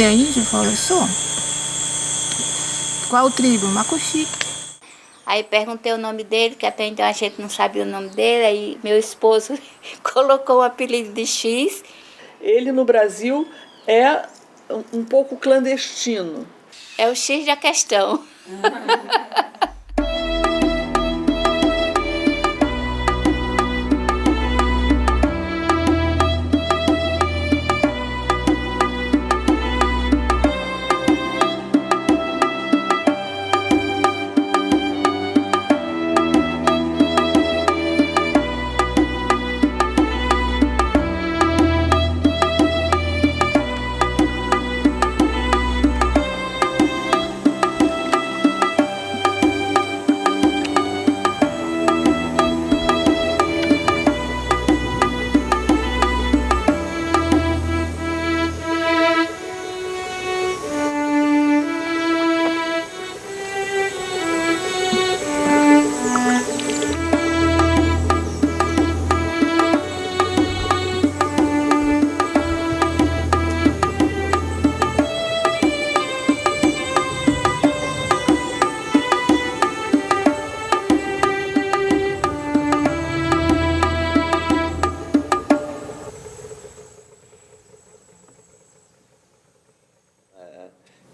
você é índio? Eu falei, sou. Qual tribo? Macuxi. Aí perguntei o nome dele, que até então a gente não sabia o nome dele, aí meu esposo colocou o apelido de X. Ele no Brasil é um pouco clandestino. É o X da questão.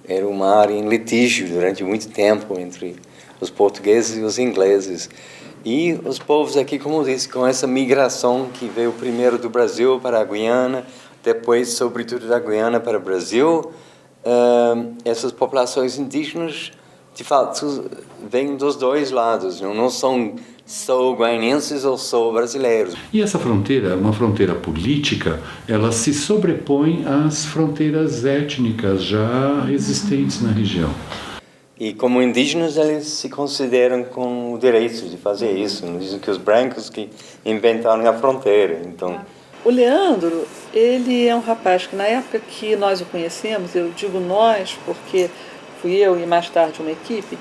Era uma área em litígio durante muito tempo entre os portugueses e os ingleses. E os povos aqui, como eu disse, com essa migração que veio primeiro do Brasil para a Guiana, depois, sobretudo, da Guiana para o Brasil, essas populações indígenas, de fato, vêm dos dois lados, não são só guaianenses ou só brasileiros. E essa fronteira, uma fronteira política, ela se sobrepõe às fronteiras étnicas já existentes na região. E como indígenas, eles se consideram com o direito de fazer isso. Não dizem que os brancos que inventaram a fronteira. Então, o Leandro, ele é um rapaz que na época que nós o conhecemos, eu digo nós porque fui eu e mais tarde uma equipe,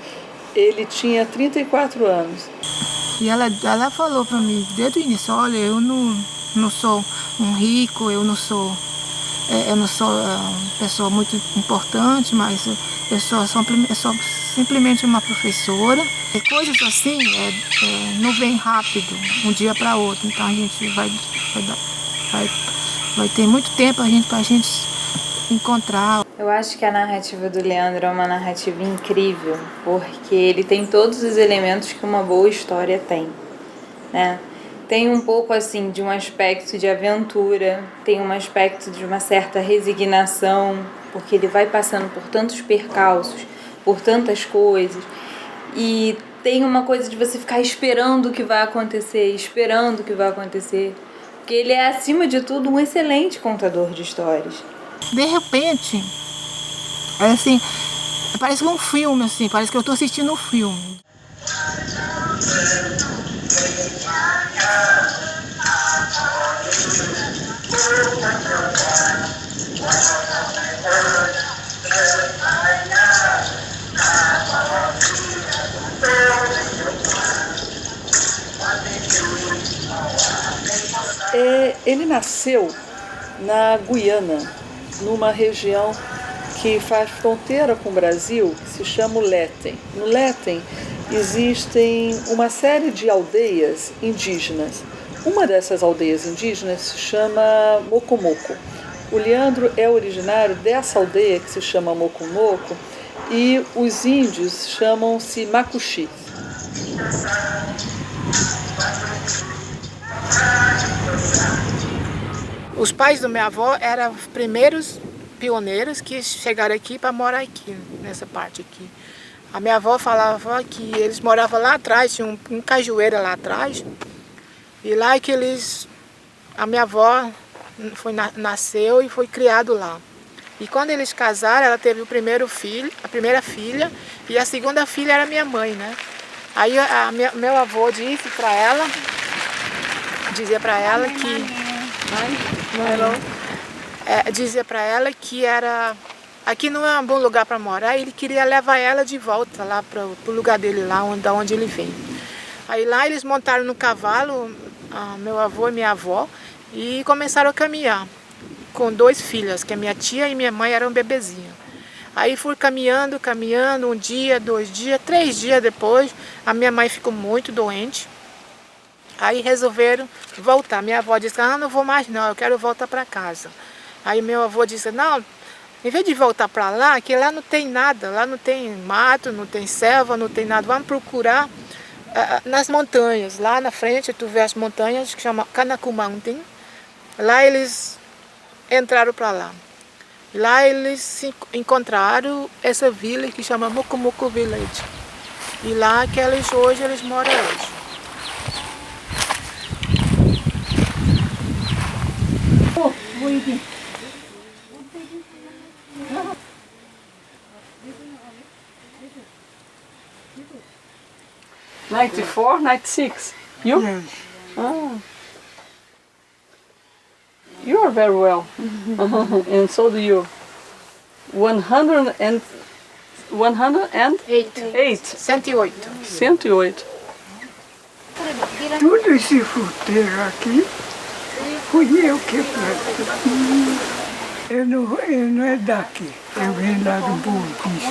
ele tinha 34 anos. E ela falou para mim desde o início, olha, eu não sou um rico, eu não sou uma pessoa muito importante, mas eu sou simplesmente uma professora. E coisas assim não vem rápido, um dia para outro. Então a gente vai ter muito tempo para a gente encontrar. Eu acho que a narrativa do Leandro é uma narrativa incrível, porque ele tem todos os elementos que uma boa história tem, né? Tem um pouco assim de um aspecto de aventura, tem um aspecto de uma certa resignação, porque ele vai passando por tantos percalços, por tantas coisas, e tem uma coisa de você ficar esperando o que vai acontecer, porque ele é, acima de tudo, um excelente contador de histórias. De repente, assim, parece que é um filme, assim, parece que eu estou assistindo um filme. Ele nasceu na Guiana, numa região que faz fronteira com o Brasil, que se chama o Léten. No Léten existem uma série de aldeias indígenas. Uma dessas aldeias indígenas se chama Mocomoco. O Leandro é originário dessa aldeia que se chama Mocomoco e os índios chamam-se Macuxi. Os pais da minha avó eram os primeiros pioneiros que chegaram aqui para morar aqui, nessa parte aqui. A minha avó falava que eles moravam lá atrás, tinha um cajueiro lá atrás, e lá que a minha avó nasceu e foi criado lá. E quando eles casaram, ela teve o primeiro filho, a primeira filha, e a segunda filha era minha mãe, né? Aí meu avô dizia para ela que aqui não é um bom lugar para morar, e ele queria levar ela de volta lá para o lugar dele, lá onde ele vem. Aí lá eles montaram no cavalo, meu avô e minha avó, e começaram a caminhar. com 2 filhas, que a minha tia e minha mãe eram bebezinhos. Aí fui caminhando, um dia, 2 dias, 3 dias depois, a minha mãe ficou muito doente. Aí resolveram voltar. Minha avó disse, não vou mais não, eu quero voltar para casa. Aí meu avô disse, não, em vez de voltar para lá, que lá não tem nada, lá não tem mato, não tem selva, não tem nada, vamos procurar nas montanhas. Lá na frente tu vê as montanhas que chama Kanaku Mountain. Lá eles entraram para lá. Lá eles encontraram essa vila que chama Mukumuku Village. E lá que hoje eles moram hoje. Waiting. 94, 96. You? Yes. Ah. You are very well. And so do you. 108. 108. 108. Tudo esse fruteiro aqui fui eu que plantei. Eu não é daqui, eu venho lá do Borbis.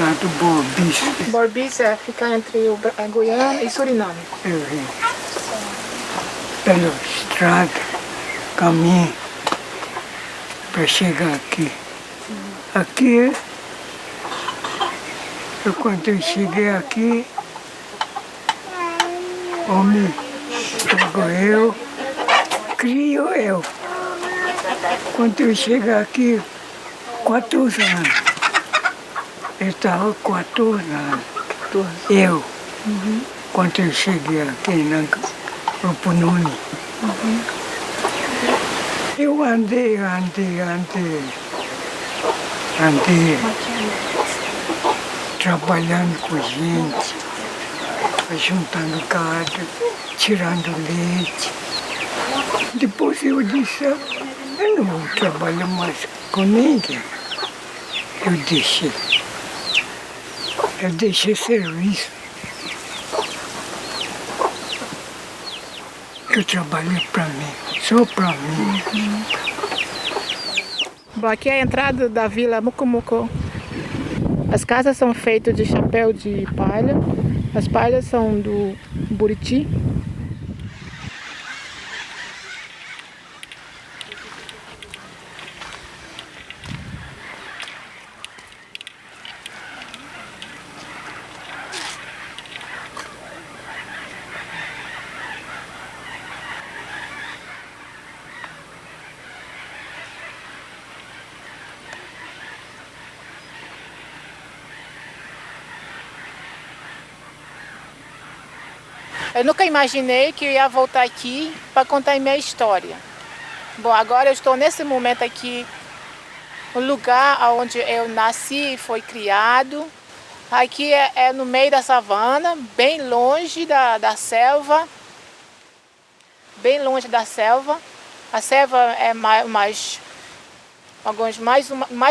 Lá do Borbis. Borbis fica entre a Guiana e Suriname. Eu venho pela estrada, caminho para chegar aqui. Aqui, quando eu cheguei aqui, homem, pego eu, crio eu. Quando eu cheguei aqui, 14 anos. Eu estava 14 anos. Eu. Quando eu cheguei aqui no Pununi. Eu andei. Trabalhando com gente, juntando gado, tirando leite. Depois eu disse, eu não vou trabalhar mais com ninguém. Eu deixei serviço. Eu trabalhei para mim, só para mim. Bom, aqui é a entrada da vila Mukumuku. As casas são feitas de chapéu de palha. As palhas são do Buriti. Eu nunca imaginei que eu ia voltar aqui para contar a minha história. Bom, agora eu estou nesse momento aqui, o lugar onde eu nasci e foi criado. Aqui é no meio da savana, bem longe da selva. Bem longe da selva. A selva é mais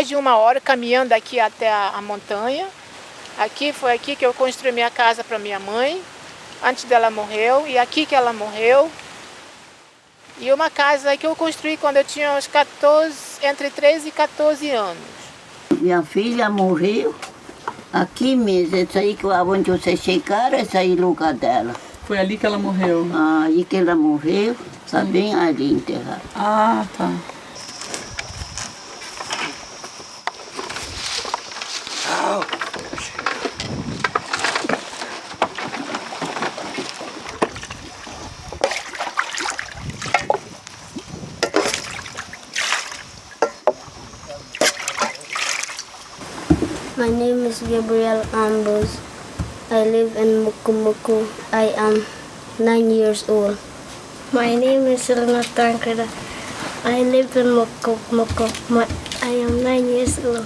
de 1 hora caminhando daqui até a montanha. Foi aqui que eu construí minha casa para minha mãe. Antes dela morreu, e aqui que ela morreu. E uma casa que eu construí quando eu tinha uns entre 13 e 14 anos. Minha filha morreu aqui mesmo, esse aí que onde vocês chegaram, esse aí é o lugar dela. Foi ali que ela morreu? Ah, aí que ela morreu, está bem ali enterrada. Ah, tá. My name is Gabriel Ambos. I live in Mukumuku. I am 9 years old. My name is Selena Tancreda. I live in Mukumuku. I am 9 years old.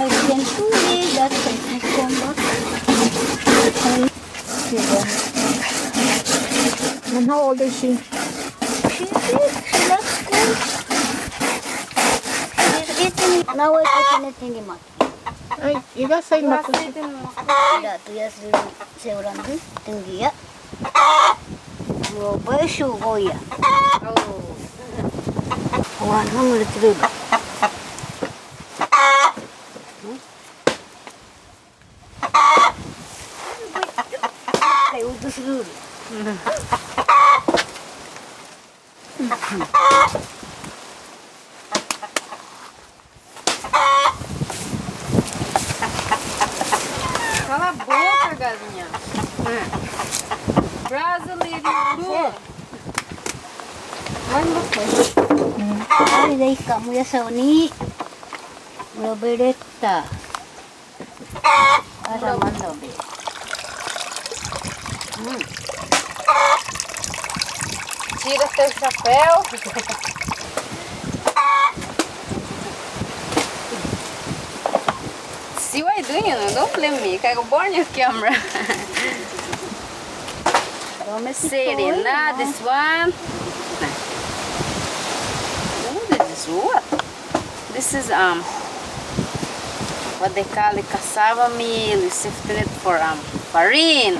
I can see that I come back. And how old is she? She loves school. Now I put anything in my. Ay, igasay makushi. Da tu ya seorang tu tinggi ya. Bersih goya. Wan hang letrib. Kayak utus dulu. Cala a boca, galinha. Brasileirinho. Ay, dahil kamu ya sa uni. Roberta. Asa man daw be. Tira teu chapéu. See what I'm doing? Don't blame me. I go burn your camera. Serena, this one. Oh, this is what? This is what they call it cassava meal. You sift it for farine.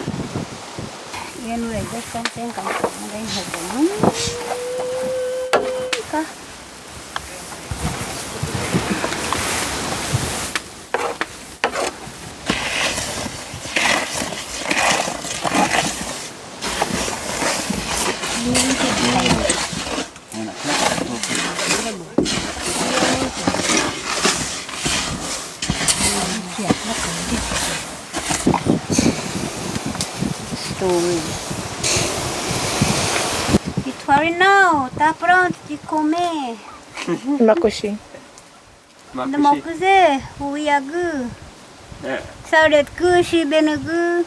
Yan ulit, just something kang magaling hapon. Ka. Não, tá pronto de comer. Makushi. Não mau fazer o iagu. Saudet kushi benugu.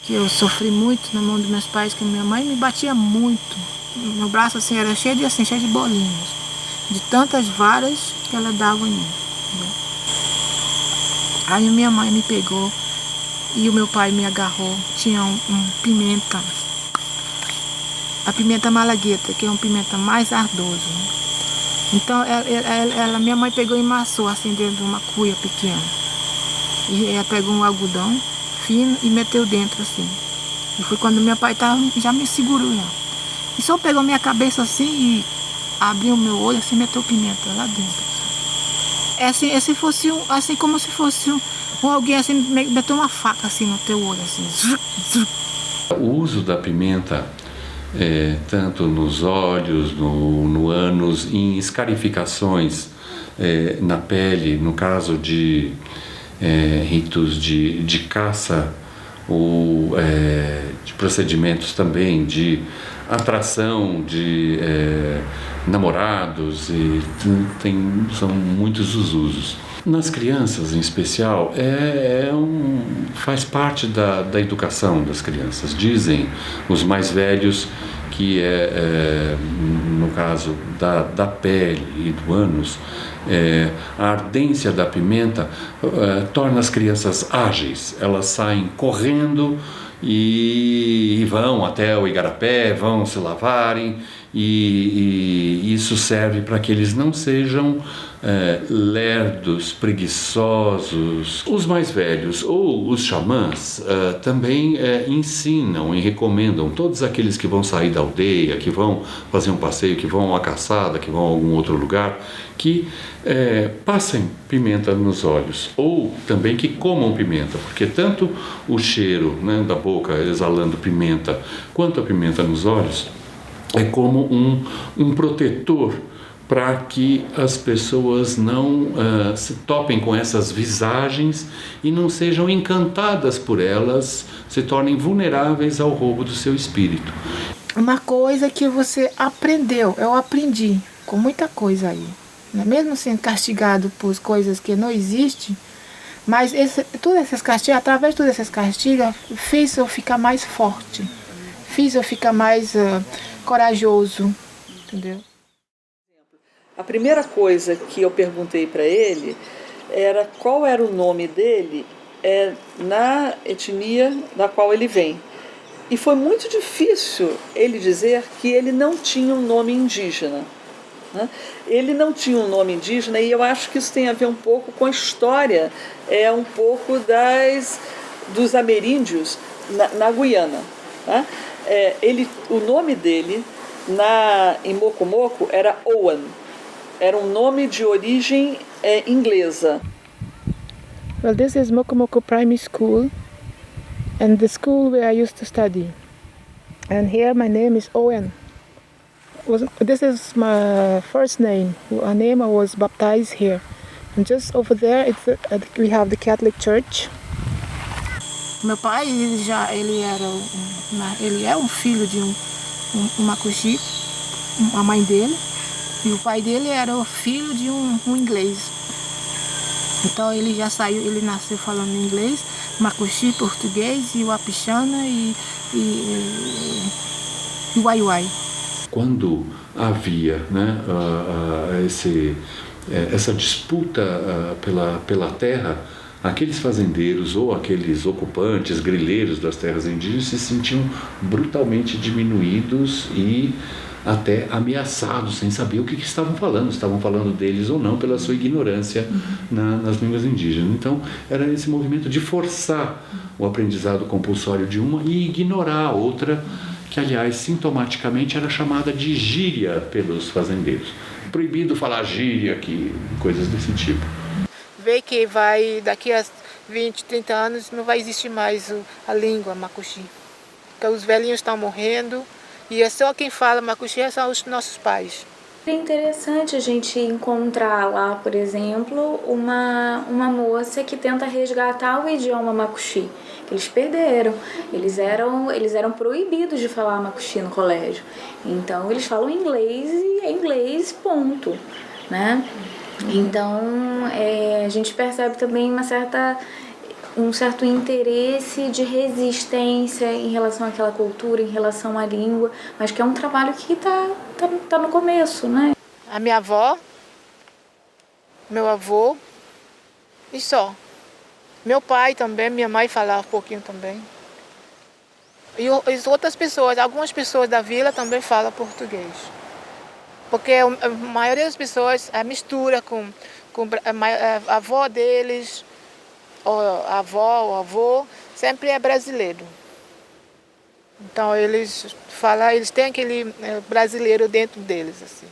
Que eu sofri muito na mão dos meus pais, que minha mãe me batia muito. Meu braço assim era cheio de bolinhos, de tantas varas que ela dava em mim. Entendeu? Aí minha mãe me pegou e o meu pai me agarrou. Tinha um pimenta, a pimenta malagueta, que é um pimenta mais ardoso. Né? Então minha mãe pegou e amassou assim dentro de uma cuia pequena. E ela pegou um algodão fino e meteu dentro assim. E foi quando meu pai já me segurou já. E só pegou minha cabeça assim e abriu o meu olho assim, meteu pimenta lá dentro. Assim, assim como se fosse alguém assim, meteu uma faca assim no teu olho assim. O uso da pimenta, tanto nos olhos, no ânus, em escarificações na pele, no caso de ritos de caça ou de procedimentos também de atração de namorados, e são muitos os usos. Nas crianças, em especial, faz parte da educação das crianças. Dizem os mais velhos que no caso da pele e do ânus, a ardência da pimenta torna as crianças ágeis. Elas saem correndo e vão até o igarapé, vão se lavarem, e isso serve para que eles não sejam lerdos, preguiçosos. Os mais velhos ou os xamãs também ensinam e recomendam todos aqueles que vão sair da aldeia, que vão fazer um passeio, que vão a uma caçada, que vão a algum outro lugar, que passem pimenta nos olhos, ou também que comam pimenta, porque tanto o cheiro, né, da boca exalando pimenta, quanto a pimenta nos olhos é como um protetor para que as pessoas não se topem com essas visagens e não sejam encantadas por elas, se tornem vulneráveis ao roubo do seu espírito. Uma coisa que você aprendeu, eu aprendi com muita coisa aí, né? Mesmo sendo castigado por coisas que não existem, mas todos esses castigos, através de todos esses castigos, fez eu ficar mais forte, fez eu ficar mais corajoso, entendeu? A primeira coisa que eu perguntei para ele era qual era o nome dele na etnia da qual ele vem. E foi muito difícil ele dizer que ele não tinha um nome indígena. Né? Ele não tinha um nome indígena, e eu acho que isso tem a ver um pouco com a história, um pouco dos ameríndios na Guiana. Tá? O nome dele em Moco-Moco era Owen, era um nome de origem inglesa. Well, this is Moco-Moco Primary School, and the school where I used to study. And here my name is Owen. This is my first name. A name I was baptized here. And just over there, we have the Catholic Church. Meu pai, ele é um filho de um macuxi, a mãe dele, e o pai dele era o filho de um inglês. Então ele já saiu, ele nasceu falando inglês, macuxi, português, e o apixana e uai-uai. Quando havia, né, essa disputa pela terra, aqueles fazendeiros ou aqueles ocupantes, grileiros das terras indígenas se sentiam brutalmente diminuídos e até ameaçados, sem saber o que estavam falando deles ou não, pela sua ignorância nas línguas indígenas. Então, era esse movimento de forçar o aprendizado compulsório de uma e ignorar a outra, que, aliás, sintomaticamente era chamada de gíria pelos fazendeiros. Proibido falar gíria aqui, coisas desse tipo. Vê que daqui a 20, 30 anos, não vai existir mais a língua macuxi. Porque os velhinhos estão morrendo e é só quem fala macuxi são os nossos pais. É interessante a gente encontrar lá, por exemplo, uma moça que tenta resgatar o idioma macuxi, que eles perderam. Eles eram proibidos de falar macuxi no colégio. Então eles falam inglês e é inglês, ponto, né? Então a gente percebe também um certo interesse de resistência em relação àquela cultura, em relação à língua, mas que é um trabalho que tá no começo, né? A minha avó, meu avô e só. Meu pai também, minha mãe falava um pouquinho também. E as outras pessoas, algumas pessoas da vila também falam português. Porque a maioria das pessoas mistura com a avó deles, a avó, o avô, sempre é brasileiro. Então eles têm aquele brasileiro dentro deles, assim.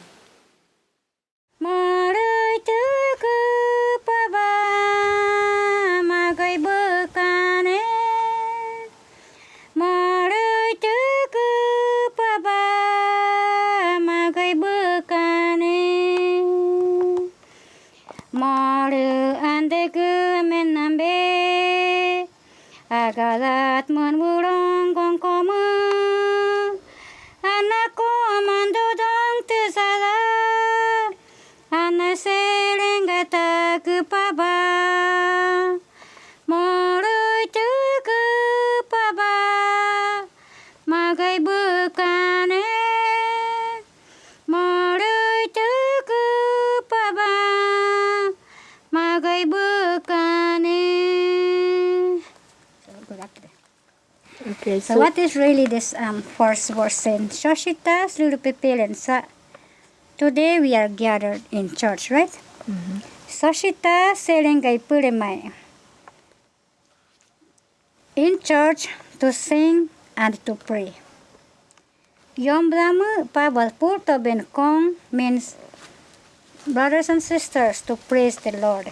Agalat menburung kongkoma anakku mandodong tesalah anak selenggata ke paba moroi ke paba magai bekane moroi ke paba magai bekane. Okay, so what is really this first verse saying? Shoshita Slulupipilin. Today we are gathered in church, right? Soshita Selengay Pulimai. In church to sing and to pray. Yomblamu Pabalpur Ben Kong means brothers and sisters to praise the Lord.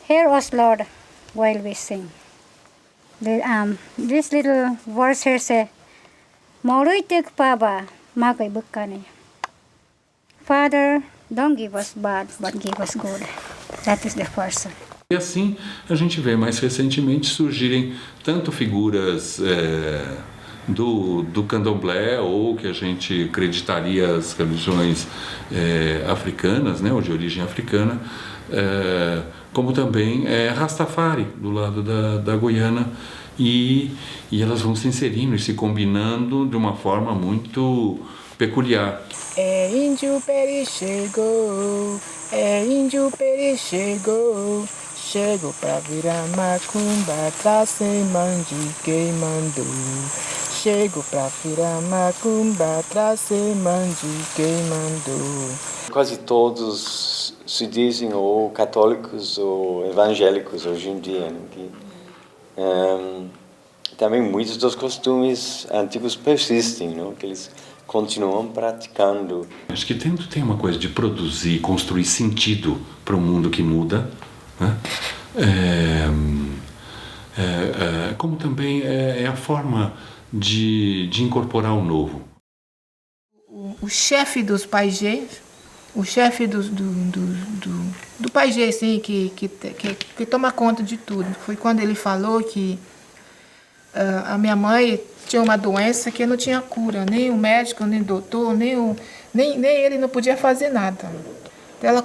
Hear us, Lord, while we sing. This little verse here says, Moruitek Paba Magay Bukani. Father, don't give us bad, but give us good. That is the first one. E assim a gente vê mais recentemente surgirem tanto figuras do candomblé, ou que a gente acreditaria as religiões africanas, né, ou de origem africana, como também Rastafari, do lado da Guiana, e elas vão se inserindo e se combinando de uma forma muito peculiar. É índio peri chegou, é índio peri chegou, chegou pra virar macumba, trazer mandiquei mandou. Chego pra virar macumba, trazer mandiquei mandou. Quase todos se dizem ou católicos ou evangélicos hoje em dia, né? Também muitos dos costumes antigos persistem, não? Que eles continuam praticando. Acho que tem uma coisa de produzir, construir sentido para um mundo que muda, né? Como também é a forma de incorporar o novo. O chefe dos pajés, o chefe do pajé, assim, que toma conta de tudo, foi quando ele falou que a minha mãe tinha uma doença que não tinha cura, nem o médico, nem o doutor, nem ele não podia fazer nada. Então ela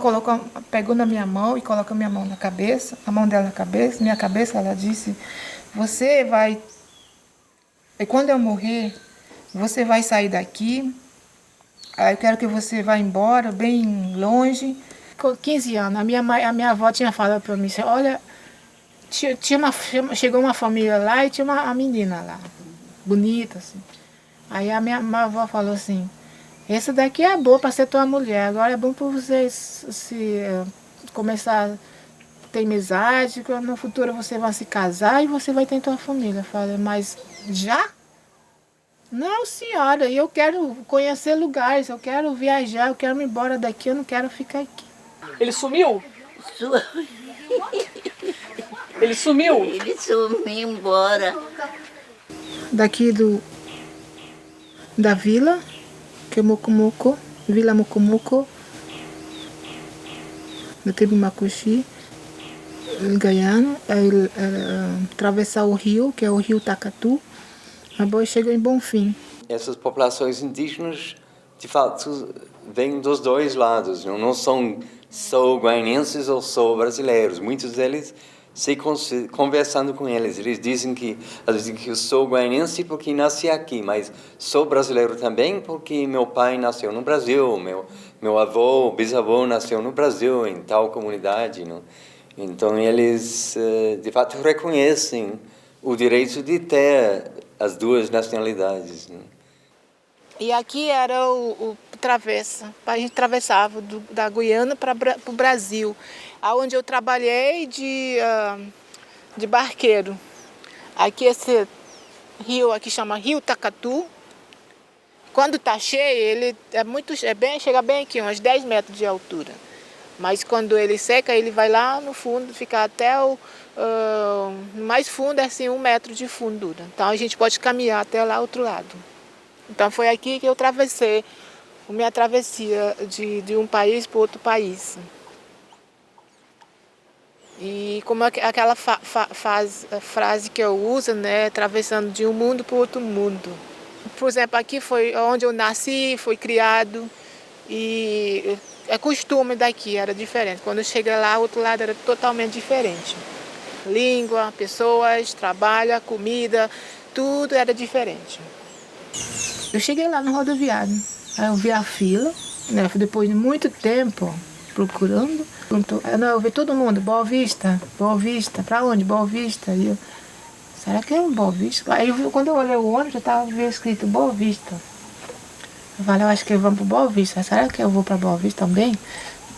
pegou na minha mão e colocou minha mão na cabeça, a mão dela na cabeça, minha cabeça, ela disse, você vai, e quando eu morrer, você vai sair daqui, aí eu quero que você vá embora, bem longe. Com 15 anos, a minha avó tinha falado para mim, olha, chegou uma família lá e tinha uma menina lá, bonita, assim. Aí a minha avó falou assim, essa daqui é boa para ser tua mulher, agora é bom para você começar a ter amizade, que no futuro você vai se casar e você vai ter tua família. Eu falei, mas já? Não, senhora, eu quero conhecer lugares, eu quero viajar, eu quero ir embora daqui, eu não quero ficar aqui. Ele sumiu? Ele sumiu? Ele sumiu embora. Daqui da vila, que é Mocumuco, Vila Mocumuco, no tempo Macuxi, Gaiano, atravessar o rio, que é o rio Tacatu, a boa chegou em Bonfim. Essas populações indígenas, de fato, vêm dos dois lados, não são só guaianenses ou só brasileiros. Muitos deles, conversando com eles, eles dizem que eu sou guaianense porque nasci aqui, mas sou brasileiro também porque meu pai nasceu no Brasil, meu avô, bisavô nasceu no Brasil, em tal comunidade. Não? Então eles, de fato, reconhecem o direito de ter as duas nacionalidades. Né? E aqui era o travessa, a gente atravessava da Guiana para o Brasil, aonde eu trabalhei de barqueiro. Aqui esse rio aqui chama Rio Tacatu. Quando está cheio, ele chega bem aqui, uns 10 metros de altura. Mas quando ele seca, ele vai lá no fundo, fica até o mais fundo, é assim, 1 metro de fundura. Então a gente pode caminhar até lá outro lado. Então foi aqui que eu atravessei, minha travessia de um país para outro país. E como aquela frase que eu uso, né, atravessando de um mundo para outro mundo. Por exemplo, aqui foi onde eu nasci, fui criado, e é costume daqui, era diferente. Quando eu cheguei lá, o outro lado era totalmente diferente. Língua, pessoas, trabalho, comida, tudo era diferente. Eu cheguei lá no rodoviário, aí eu vi a fila, né, depois de muito tempo procurando, eu vi todo mundo, Boa Vista, pra onde? Boa Vista. E eu, será que é um Boa Vista? Aí quando eu olhei o ônibus, já estava escrito Boa Vista. Eu falei, eu acho que vamos para Boa Vista. Será que eu vou para Boa Vista também?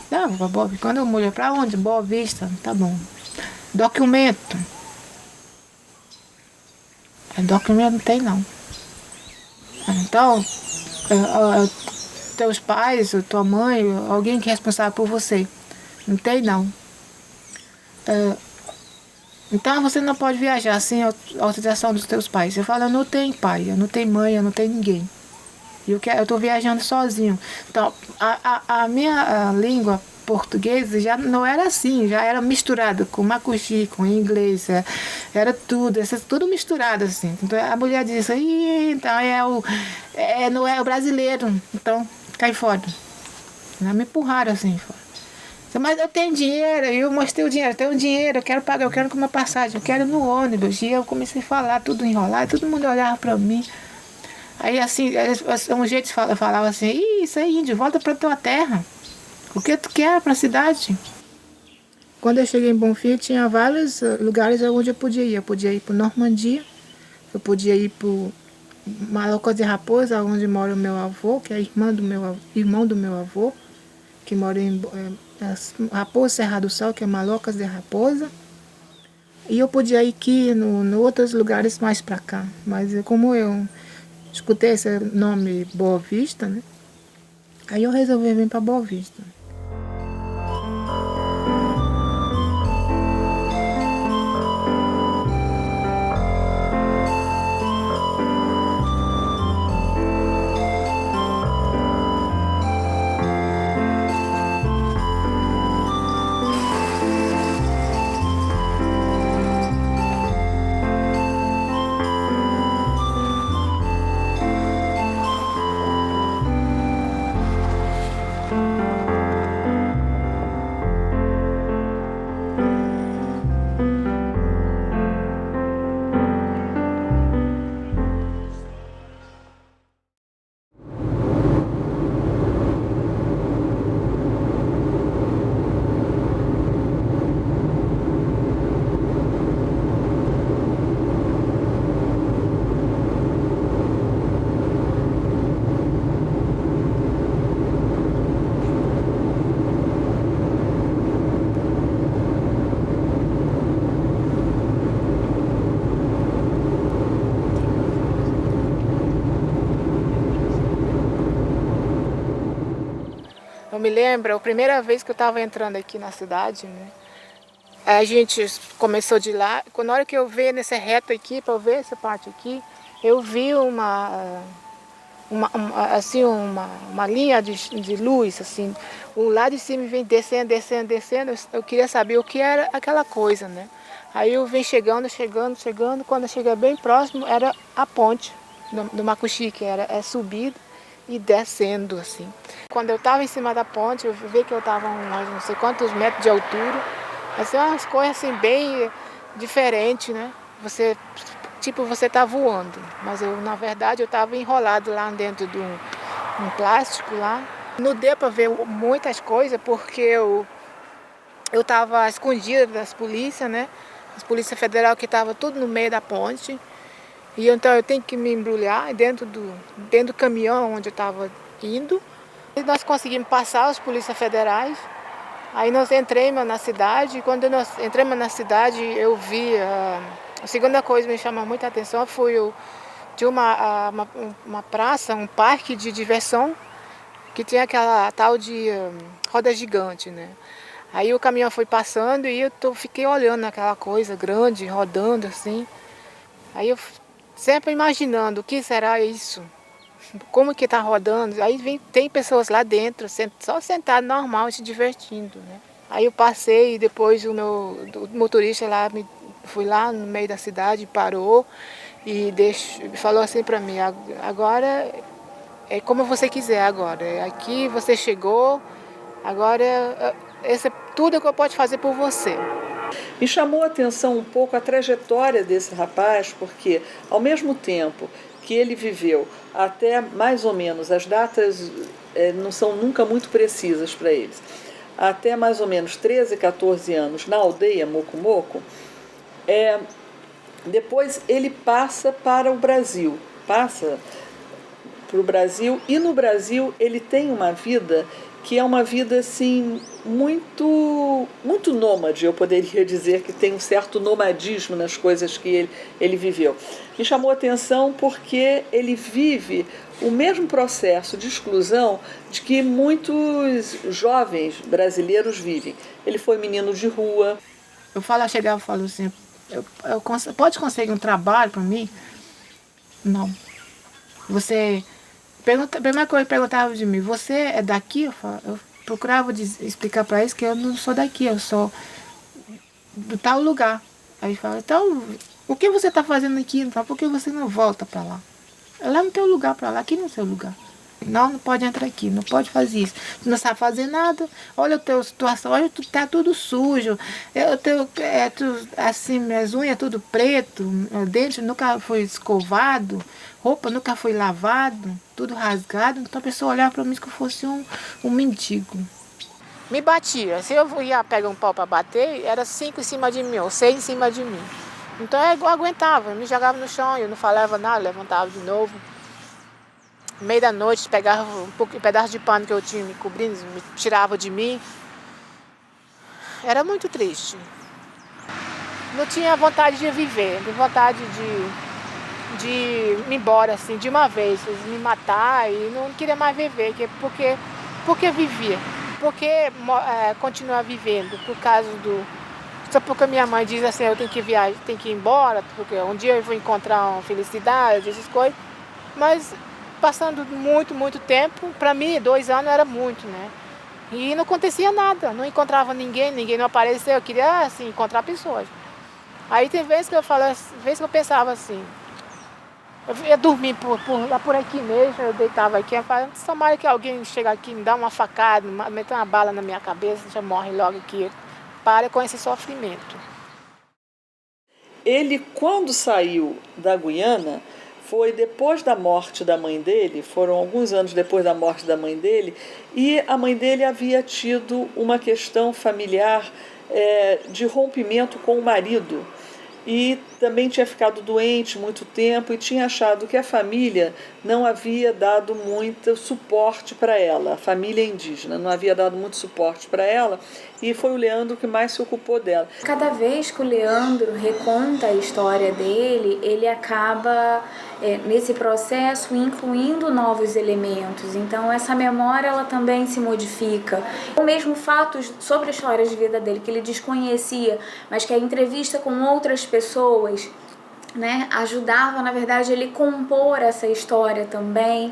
Não, vou para Boa Vista. Quando eu olhei, para onde? Boa Vista. Tá bom. Documento. Documento não tem, não. Então, teus pais, tua mãe, alguém que é responsável por você. Não tem, não. Então você não pode viajar sem a autorização dos teus pais. Eu falo, eu não tenho pai, eu não tenho mãe, eu não tenho ninguém. Eu estou viajando sozinho. Então, a minha língua portuguesa já não era assim, já era misturada com macuxi, com inglês, era tudo misturado assim. Então a mulher disse, então não é o brasileiro, então cai fora. Me empurraram assim fora. Mas eu tenho dinheiro, eu mostrei o dinheiro, eu tenho dinheiro, eu quero pagar, eu quero comer passagem, eu quero ir no ônibus. E eu comecei a falar, tudo enrolar, todo mundo olhava para mim. Aí assim, um jeito falava assim, Ih, isso aí, índio, volta para tua terra. O que tu quer para a cidade? Quando eu cheguei em Bonfim, tinha vários lugares onde eu podia ir. Eu podia ir para Normandia, eu podia ir para Malocas de Raposa, onde mora o meu avô, que é irmão do meu avô, que mora em Raposa Serra do Sol, que é Malocas de Raposa. E eu podia ir aqui no outros lugares mais para cá. Mas como eu escutei esse nome Boa Vista, né? Aí eu resolvi vir para Boa Vista. Eu me lembro, a primeira vez que eu estava entrando aqui na cidade, né? A gente começou de lá. Na hora que eu vi nesse reto aqui, para eu ver essa parte aqui, eu vi uma linha de luz, assim. O lado de cima vem descendo. Eu queria saber o que era aquela coisa, né? Aí eu vim chegando. Quando eu cheguei bem próximo, era a ponte do Macuxi, que é subido e descendo, assim. Quando eu estava em cima da ponte, eu vi que eu estava a uns não sei quantos metros de altura. Assim, umas coisas assim, bem diferentes, né? Você tá voando. Mas na verdade, eu estava enrolado lá dentro de um plástico lá. Não deu para ver muitas coisas, porque eu estava escondida das polícias, né? As polícias federal que estavam tudo no meio da ponte. E então eu tenho que me embrulhar dentro do caminhão onde eu estava indo. E nós conseguimos passar os polícias federais. Aí nós entramos na cidade. E quando nós entramos na cidade, eu vi... a segunda coisa que me chamou muita atenção foi de uma praça, um parque de diversão, que tinha aquela tal de roda gigante, né? Aí o caminhão foi passando e eu fiquei olhando aquela coisa grande, rodando assim. Aí eu sempre imaginando o que será isso, como que está rodando. Aí tem pessoas lá dentro, só sentado normal, se divertindo, né? Aí eu passei e depois o motorista lá fui lá no meio da cidade, parou e falou assim para mim, agora é como você quiser agora. Aqui você chegou, agora esse é tudo que eu posso fazer por você. Me chamou a atenção um pouco a trajetória desse rapaz, porque ao mesmo tempo que ele viveu até mais ou menos, as datas não são nunca muito precisas para eles, até mais ou menos 13, 14 anos na aldeia Moco-Moco, depois ele passa para o Brasil, e no Brasil ele tem uma vida que é uma vida assim muito nômade, eu poderia dizer que tem um certo nomadismo nas coisas que ele viveu. Me chamou a atenção porque ele vive o mesmo processo de exclusão de que muitos jovens brasileiros vivem. Ele foi menino de rua. Chegava e falo assim, pode conseguir um trabalho para mim? Não. A primeira coisa que perguntava de mim, você é daqui? Eu procurava explicar para eles que eu não sou daqui, eu sou do tal lugar. Aí ele fala, então, o que você está fazendo aqui? Então, por que você não volta para lá? Lá não tem lugar para lá, aqui não tem lugar. Não pode entrar aqui, não pode fazer isso. Tu não sabe fazer nada. Olha a tua situação, olha, tu tá tudo sujo. Assim, minhas unhas tudo preto, dente nunca foi escovado, roupa nunca foi lavado, tudo rasgado. Então a pessoa olhava para mim como se fosse um mendigo. Me batia. Se eu ia pegar um pau para bater, era 5 em cima de mim, ou 6 em cima de mim. Então eu aguentava, eu me jogava no chão, eu não falava nada, levantava de novo. No meio da noite, pegava um pedaço de pano que eu tinha me cobrindo, me tirava de mim. Era muito triste. Não tinha vontade de viver, de vontade de ir embora assim, de uma vez, me matar e não queria mais viver. Porque vivia, porque continuar vivendo, por causa do... Só porque minha mãe diz assim, eu tenho que viajar, tenho que ir embora, porque um dia eu vou encontrar uma felicidade, essas coisas. Mas passando muito tempo, para mim 2 anos era muito, né? E não acontecia nada, não encontrava ninguém não apareceu, eu queria assim, encontrar pessoas. Aí tem vezes que eu falo, vezes que eu pensava assim, eu ia dormir por aqui mesmo, eu deitava aqui, eu falava, tomara que alguém chegue aqui, me dá uma facada, meter uma bala na minha cabeça, já morre logo aqui, para com esse sofrimento. Ele, quando saiu da Guiana, foi depois da morte da mãe dele, foram alguns anos depois da morte da mãe dele, e a mãe dele havia tido uma questão familiar de rompimento com o marido. E também tinha ficado doente muito tempo e tinha achado que a família não havia dado muito suporte para ela, a família indígena não havia dado muito suporte para ela, e foi o Leandro que mais se ocupou dela. Cada vez que o Leandro reconta a história dele, ele acaba nesse processo incluindo novos elementos. Então essa memória ela também se modifica. O mesmo fato sobre a história de vida dele que ele desconhecia, mas que a entrevista com outras pessoas, né, ajudava, na verdade, ele compor essa história também.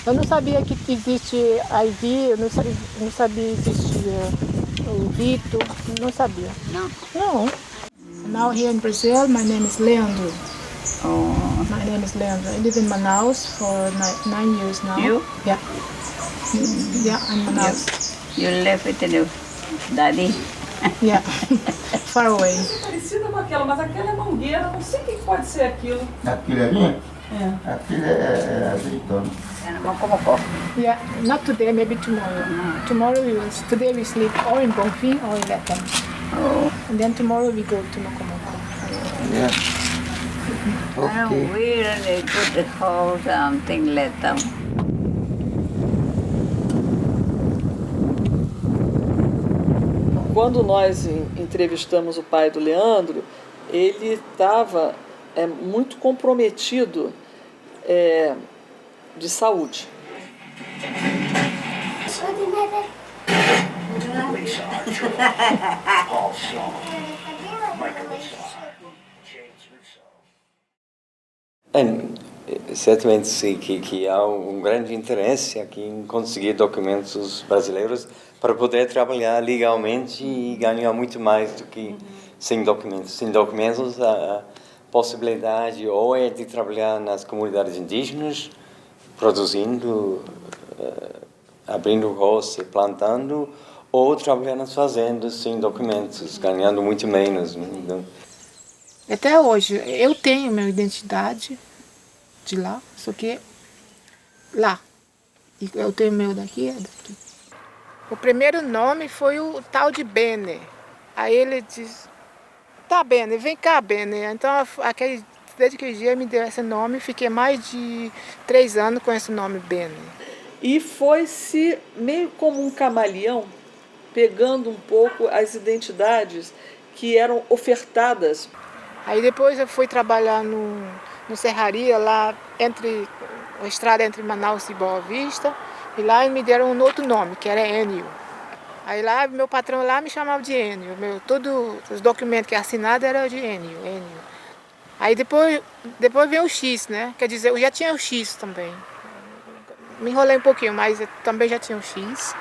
Eu não sabia que existe HIV, eu não sabia que existia o rito, não sabia. Não. Now here in Brazil, my name is Leandro. My name is Leandro. I live in Manaus for 9 years now. You? Yeah. Yeah, I'm Manaus. You live with your daddy? Yeah. Far away. Parecida com aquela, mas aquela é mangueira, não sei o que pode ser aquilo. Aquilo ali? Aquilo é azeitona. Yeah, not today, maybe tomorrow. Today we sleep or in Bonfim or in Lethem. And then tomorrow we go to Mokomoko. Yeah. Okay. We really good call something Lethem. Quando nós entrevistamos o pai do Leandro, ele estava muito comprometido de saúde. Certamente sim, que há um grande interesse aqui em conseguir documentos brasileiros para poder trabalhar legalmente e ganhar muito mais do que sem documentos. Sem documentos, a possibilidade ou é de trabalhar nas comunidades indígenas, produzindo, abrindo roça, plantando, ou trabalhar nas fazendas sem documentos, ganhando muito menos. Até hoje, eu tenho minha identidade de lá, só que lá. E eu tenho meu daqui, daqui. O primeiro nome foi o tal de Bene. Aí ele diz, tá Bene, vem cá Bene. Então desde aquele dia me deu esse nome, fiquei mais de 3 anos com esse nome Bene. E foi-se meio como um camaleão, pegando um pouco as identidades que eram ofertadas. Aí depois eu fui trabalhar no Serraria, lá a estrada entre Manaus e Boa Vista, e lá me deram um outro nome, que era Enio. Aí lá, meu patrão lá me chamava de Enio, todos os documentos que assinados eram de Enio. Aí depois veio o X, né? Quer dizer, eu já tinha o X também. Me enrolei um pouquinho, mas eu também já tinha o X.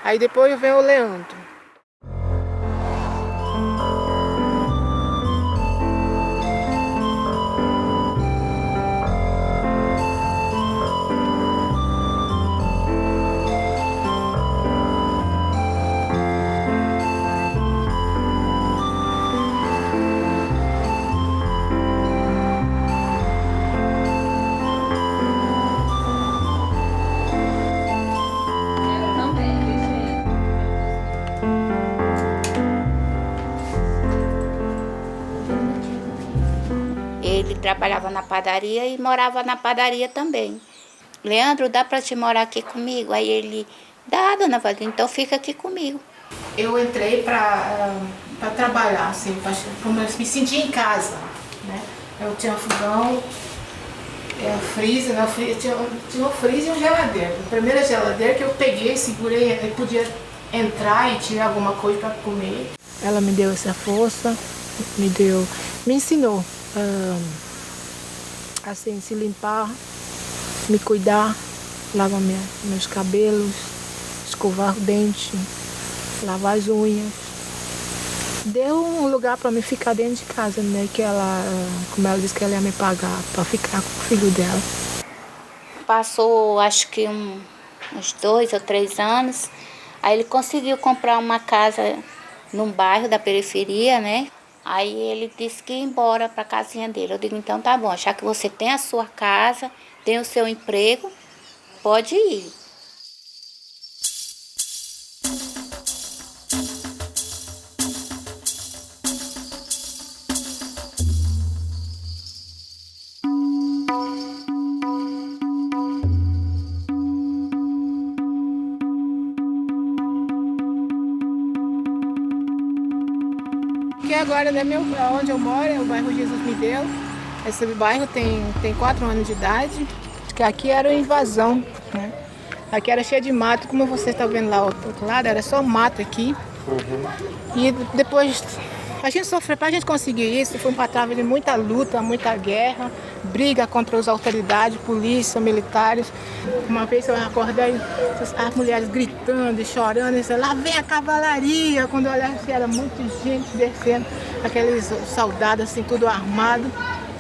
Aí depois veio o Leandro. trabalhava na padaria e morava na padaria também. Leandro, dá para te morar aqui comigo? Aí ele, dá, dona Valdinha, então fica aqui comigo. Eu entrei para trabalhar, assim, para me sentir em casa, né? Eu tinha um fogão, freezer, tinha um freezer e um geladeiro. A primeira geladeira que eu peguei, segurei, eu podia entrar e tirar alguma coisa para comer. Ela me deu essa força, me ensinou assim, se limpar, me cuidar, lavar meus cabelos, escovar o dente, lavar as unhas. Deu um lugar para me ficar dentro de casa, né? Que ela, como ela disse que ela ia me pagar para ficar com o filho dela. Passou, acho que uns 2 ou 3 anos. Aí ele conseguiu comprar uma casa num bairro da periferia, né? Aí ele disse que ia embora para a casinha dele. Eu digo, então tá bom, já que você tem a sua casa, tem o seu emprego, pode ir. Porque agora, né, onde eu moro é o bairro Jesus me deu. Esse bairro tem 4 anos de idade. Que aqui era uma invasão, né? Aqui era cheio de mato, como você está vendo lá do outro lado, era só mato aqui. E depois a gente sofreu, para a gente conseguir isso, foi uma trava de muita luta, muita guerra, briga contra as autoridades, polícia, militares. Uma vez eu acordei, as mulheres gritando e chorando, e lá vem a cavalaria. Quando eu olhava, era muita gente descendo, aqueles soldados assim, tudo armado,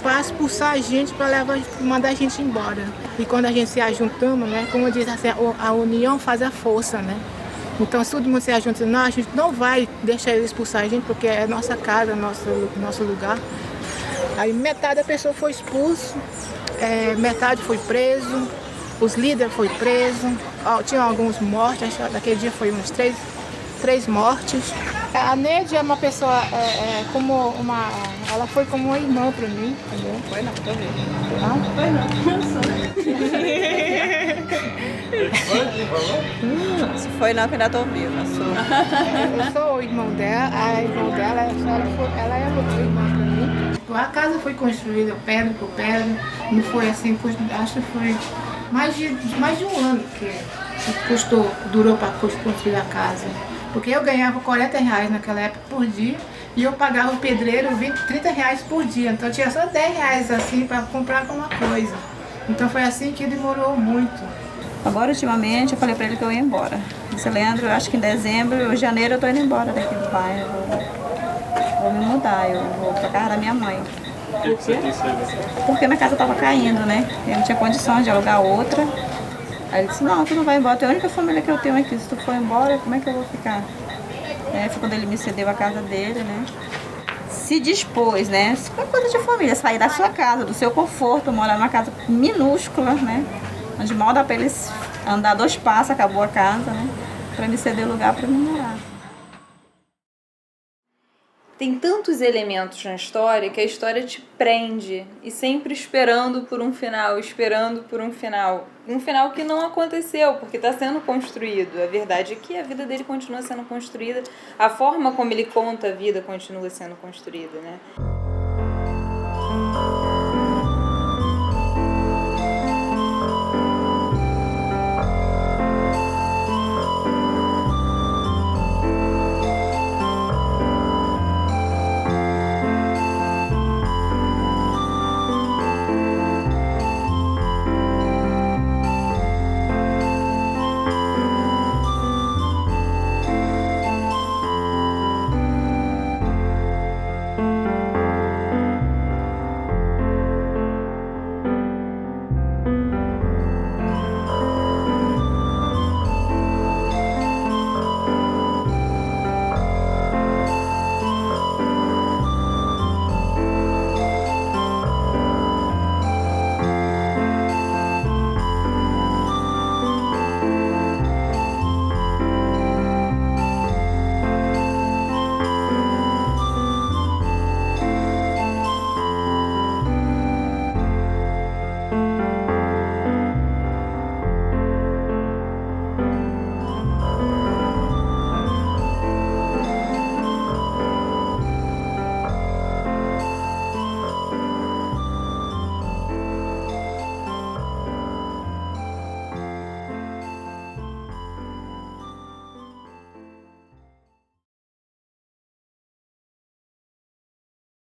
para expulsar a gente, para mandar a gente embora. E quando a gente se ajuntamos, né, como diz assim, a união faz a força, né? Então, se todo mundo se ajunta, não, a gente não vai deixar eles expulsar a gente, porque é nossa casa, nosso lugar. Aí metade da pessoa foi expulso, metade foi preso, os líderes foram presos, tinha alguns mortos, naquele dia foi uns 3 mortes. A Neide é uma pessoa, ela foi como uma irmã para mim, entendeu? Foi não, tô vendo. Não? Foi não. Se foi não, que ainda tô viva. Eu sou o irmão dela, a irmã dela, ela é outra irmã para mim. A casa foi construída pedra por pedra, não foi assim, acho que foi mais de um ano que durou para construir a casa. Porque eu ganhava R$40 naquela época por dia e eu pagava o pedreiro R$30 por dia. Então eu tinha só R$10 assim para comprar alguma coisa. Então foi assim que demorou muito. Agora, ultimamente, eu falei para ele que eu ia embora. Disse, Leandro, eu acho que em dezembro, ou janeiro, eu tô indo embora daqui do bairro. Vou me mudar, eu vou pra casa da minha mãe. Por quê? Porque minha casa estava caindo, né? Eu não tinha condições de alugar outra. Aí ele disse, não, tu não vai embora, tu é a única família que eu tenho aqui. Se tu for embora, como é que eu vou ficar? Foi quando ele me cedeu a casa dele, né? Se dispôs, né? Isso foi coisa de família, sair da sua casa, do seu conforto, morar numa casa minúscula, né? Onde mal dá pra eles andar 2 passos, acabou a casa, né? Pra me ceder lugar pra mim morar. Tem tantos elementos na história que a história te prende e sempre esperando por um final, esperando por um final. Um final que não aconteceu, porque está sendo construído. A verdade é que a vida dele continua sendo construída, a forma como ele conta a vida continua sendo construída, né?